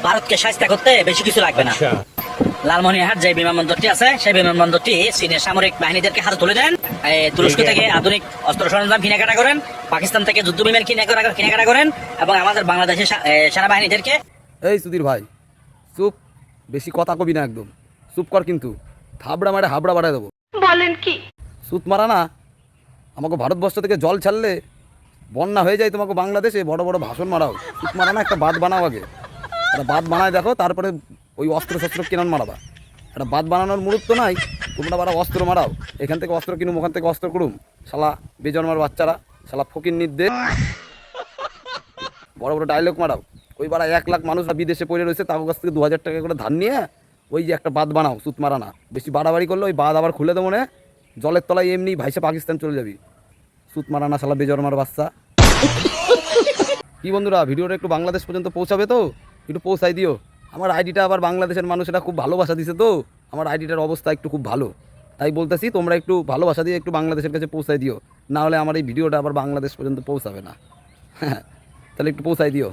ভারতকে সাহায্য করতে বেশি কিছু লাগবে না। লালমনিরহাট যে বিমানবন্দরটি আছে সেই বিমানবন্দরটি চীনের সামরিক বাহিনীদেরকে হাতে তুলে দেন। তুরস্ক থেকে আধুনিক অস্ত্র সরঞ্জাম কেনাকাটা করেন, পাকিস্তান থেকে যুদ্ধ বিমান কেনাকাটা করেন এবং আমাদের বাংলাদেশের সেনাবাহিনীদেরকে। এই সুধীর ভাই চুপ, বেশি কথা কবি না, একদম চুপ কর, কিন্তু থাবড়া মারে হাবড়া বাড়ায় দেবো। বলেন কি? সুত মারা না, আমাকে ভারতবর্ষ থেকে জল ছাড়লে বন্যা হয়ে যায়, তোমাকে বাংলাদেশে বড় বড় ভাষণ মারাও। সুত মারা না, একটা বাঁধ বানাও আগে, একটা বাঁধ বানায় দেখো, তারপরে ওই অস্ত্র শস্ত্র কেনান মারাবা। একটা বাঁধ বানানোর মুহূর্ত নাই, তোমরা বারা অস্ত্র মারাও। এখান থেকে অস্ত্র কিনুম, ওখান থেকে অস্ত্র করুম, শালা বেজন্মার বাচ্চারা, শালা ফকির নির্দেশ বড় বড় ডায়লগ মারাও। ওই বারা 1 লাখ মানুষ বিদেশে পড়ে রয়েছে, তার কাছ থেকে 2000 টাকা করে ধার নিয়ে ওই যে একটা বাঁধ বানাও। সুত মারা না, বেশি বাড়াবাড়ি করলে ওই বাঁধ আবার খুলে দেবো না, জলের তলায় এমনি ভাইসে পাকিস্তান চলে যাবি। সুত মারা না, শালা বেজন্মার বাচ্চা। কি বন্ধুরা, ভিডিওটা একটু বাংলাদেশ পর্যন্ত পৌঁছাবে তো, একটু পৌঁছাই দিও। আমার আইডিটা আবার বাংলাদেশের মানুষেরা খুব ভালোবাসা দিছে তো, আমার আইডিটার অবস্থা একটু খুব ভালো, তাই বলতেছি তোমরা একটু ভালোবাসা দিয়ে একটু বাংলাদেশের কাছে পৌঁছাই দিও, না হলে আমার এই ভিডিওটা আবার বাংলাদেশ পর্যন্ত পৌঁছাবে না। তাহলে একটু পৌঁছাই দিও।